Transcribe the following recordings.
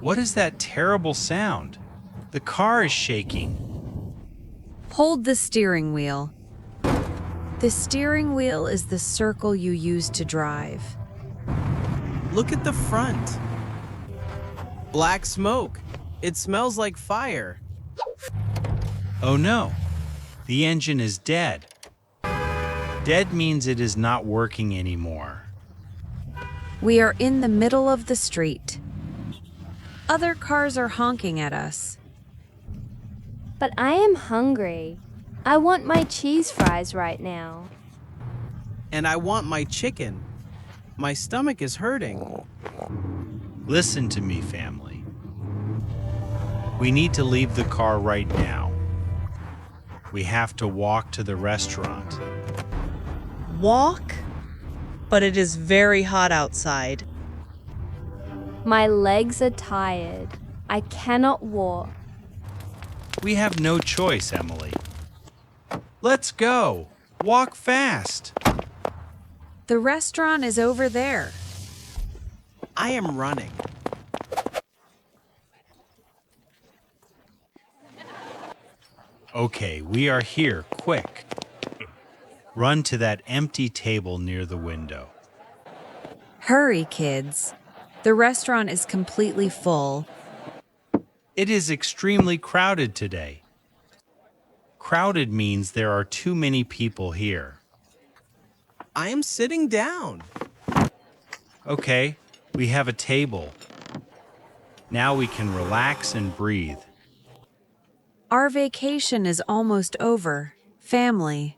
What is that terrible sound? The car is shaking. Hold the steering wheel. The steering wheel is the circle you use to drive. Look at the front. Black smoke. It smells like fire. Oh no, the engine is dead. Dead means it is not working anymore. We are in the middle of the street. Other cars are honking at us. But I am hungry. I want my cheese fries right now. And I want my chicken. My stomach is hurting. Listen to me, family. We need to leave the car right now. We have to walk to the restaurant. Walk? But it is very hot outside. My legs are tired. I cannot walk. We have no choice, Emily. Let's go. Walk fast. The restaurant is over there. I am running. Okay, we are here. Quick. Run to that empty table near the window. Hurry, kids. The restaurant is completely full. It is extremely crowded today. Crowded means there are too many people here. I am sitting down. Okay, we have a table. Now we can relax and breathe. Our vacation is almost over. Family.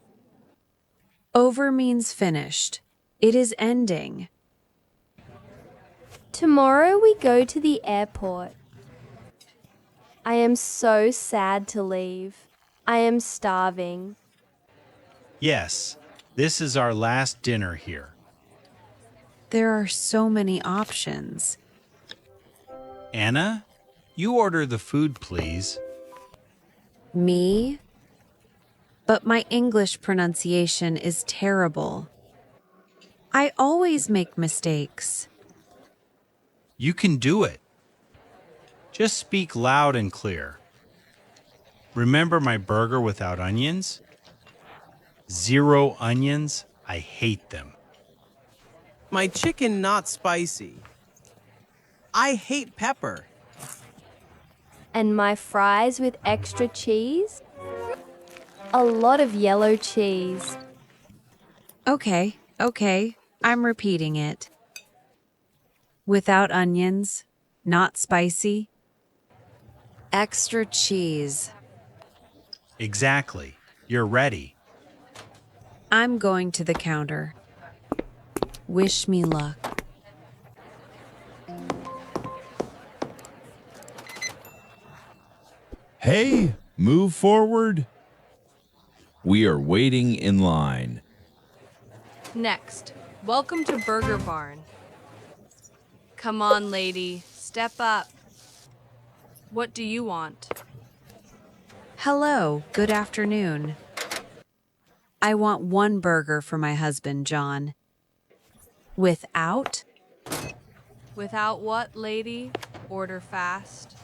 Over means finished. It is ending. Tomorrow we go to the airport. I am so sad to leave. I am starving. Yes, this is our last dinner here. There are so many options. Anna, you order the food, please. Me? But my English pronunciation is terrible. I always make mistakes. You can do it. Just speak loud and clear. Remember my burger without onions? 0 onions. I hate them. My chicken not spicy. I hate pepper. And my fries with extra cheese? A lot of yellow cheese. Okay, I'm repeating it. Without onions, not spicy, extra cheese. Exactly. You're ready. I'm going to the counter. Wish me luck. Hey, move forward. We are waiting in line. Next, welcome to Burger Barn. Come on, lady, step up. What do you want? Hello, good afternoon. I want 1 burger for my husband, John. Without? Without what, lady? Order fast.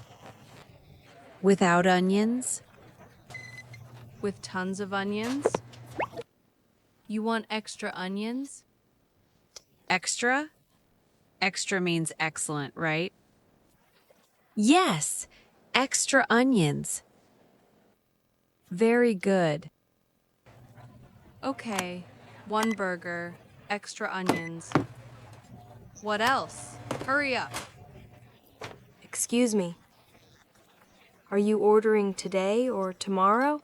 Without onions? With tons of onions? You want extra onions? Extra? Extra means excellent, right? Yes, extra onions. Very good. Okay, 1 burger, extra onions. What else? Hurry up. Excuse me. Are you ordering today or tomorrow?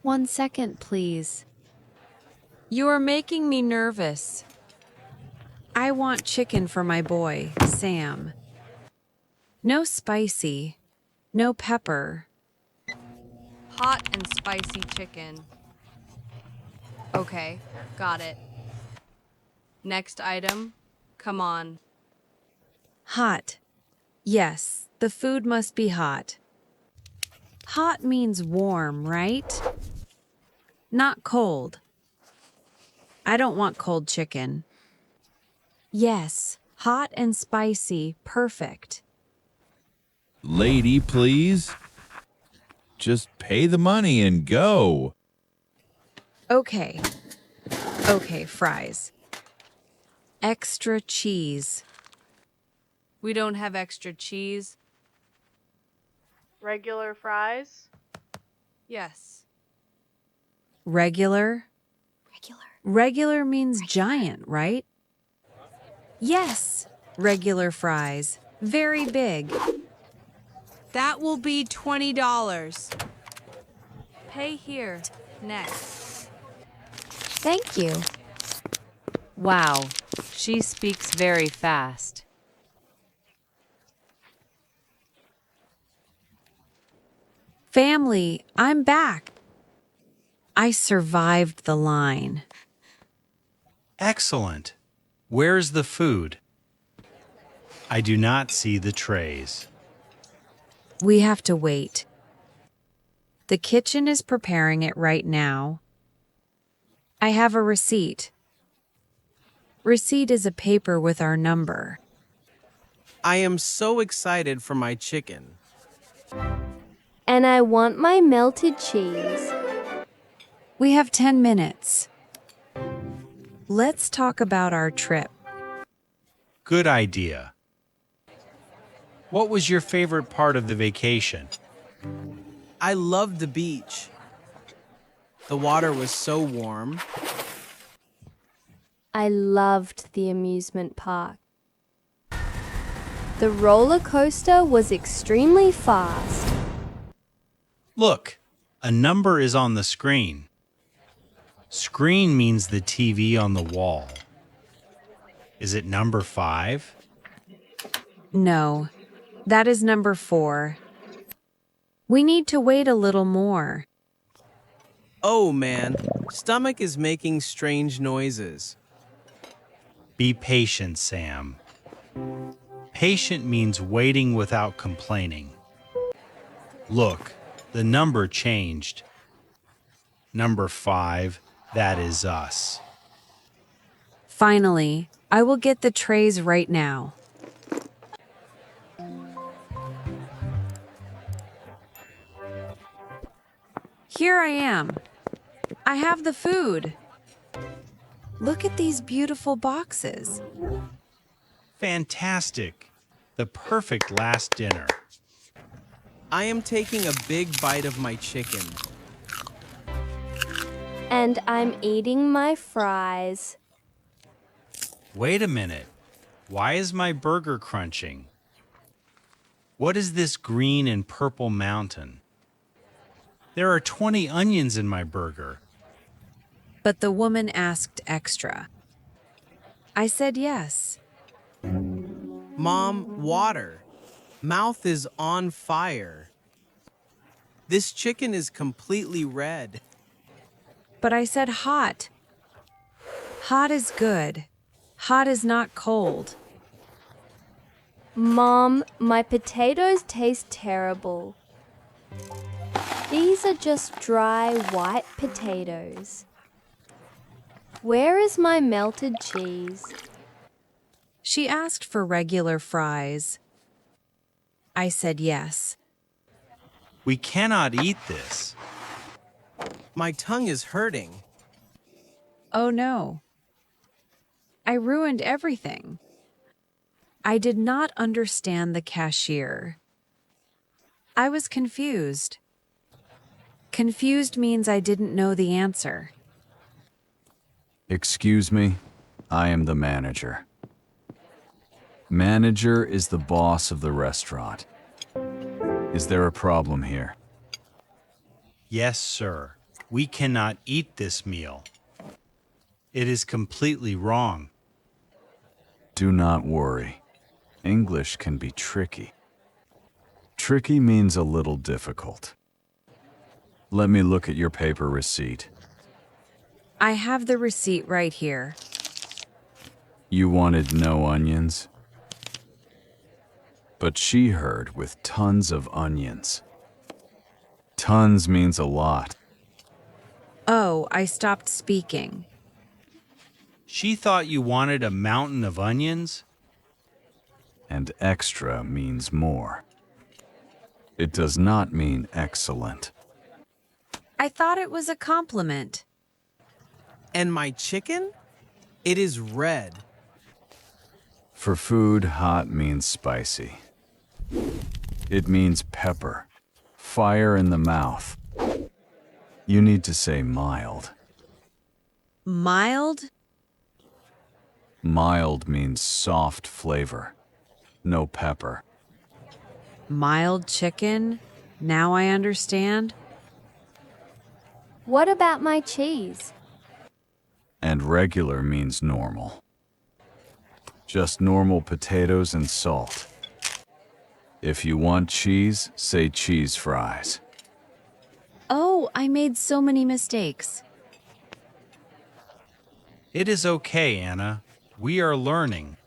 1 second, please. You are making me nervous. I want chicken for my boy, Sam. No spicy, no pepper. Hot and spicy chicken. Okay, got it. Next item, come on. Hot. Yes, the food must be hot. Hot means warm, right? Not cold. I don't want cold chicken. Yes, hot and spicy, perfect. Lady, please. Just pay the money and go. Okay. Okay, fries. Extra cheese. We don't have extra cheese. Regular fries? Yes. Regular? Regular means giant, right? Yes, regular fries. Very big. That will be $20. Pay here. Next. Thank you. Wow, she speaks very fast. Family, I'm back. I survived the line. Excellent. Where's the food? I do not see the trays. We have to wait. The kitchen is preparing it right now. I have a receipt. Receipt is a paper with our number. I am so excited for my chicken. And I want my melted cheese. We have 10 minutes. Let's talk about our trip. Good idea. What was your favorite part of the vacation? I loved the beach. The water was so warm. I loved the amusement park. The roller coaster was extremely fast. Look, a number is on the screen. Screen means the TV on the wall. Is it number 5? No, that is number 4. We need to wait a little more. Oh man, stomach is making strange noises. Be patient, Sam. Patient means waiting without complaining. Look, the number changed. Number 5, that is us. Finally, I will get the trays right now. Here I am. I have the food. Look at these beautiful boxes. Fantastic. The perfect last dinner. I am taking a big bite of my chicken. And I'm eating my fries. Wait a minute. Why is my burger crunching? What is this green and purple mountain? There are 20 onions in my burger. But the woman asked extra. I said yes. Mom, water. Mouth is on fire. This chicken is completely red. But I said hot. Hot is good. Hot is not cold. Mom, my potatoes taste terrible. These are just dry white potatoes. Where is my melted cheese? She asked for regular fries. I said yes. We cannot eat this. My tongue is hurting. Oh no. I ruined everything. I did not understand the cashier. I was confused. Confused means I didn't know the answer. Excuse me, I am the manager. Manager is the boss of the restaurant. Is there a problem here? Yes, sir. We cannot eat this meal. It is completely wrong. Do not worry. English can be tricky. Tricky means a little difficult. Let me look at your paper receipt. I have the receipt right here. You wanted no onions? But she heard with tons of onions. Tons means a lot. Oh, I stopped speaking. She thought you wanted a mountain of onions? And extra means more. It does not mean excellent. I thought it was a compliment. And my chicken? It is red. For food, hot means spicy. It means pepper, fire in the mouth. You need to say mild. Mild? Mild means soft flavor, no pepper. Mild chicken? Now I understand. What about my cheese? And regular means normal. Just normal potatoes and salt. If you want cheese, say cheese fries. Oh, I made so many mistakes. It is okay, Anna. We are learning.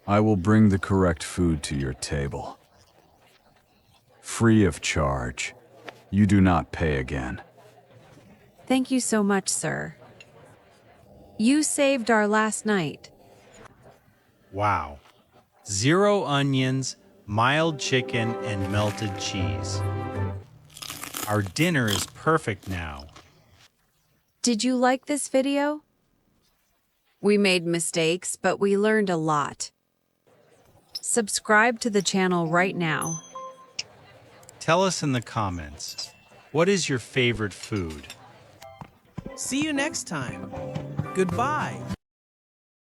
I will bring the correct food to your table. Free of charge. You do not pay again. Thank you so much, sir. You saved our last night. Wow. 0 onions, mild chicken, and melted cheese. Our dinner is perfect now. Did you like this video? We made mistakes, but we learned a lot. Subscribe to the channel right now. Tell us in the comments, what is your favorite food? See you next time. Goodbye.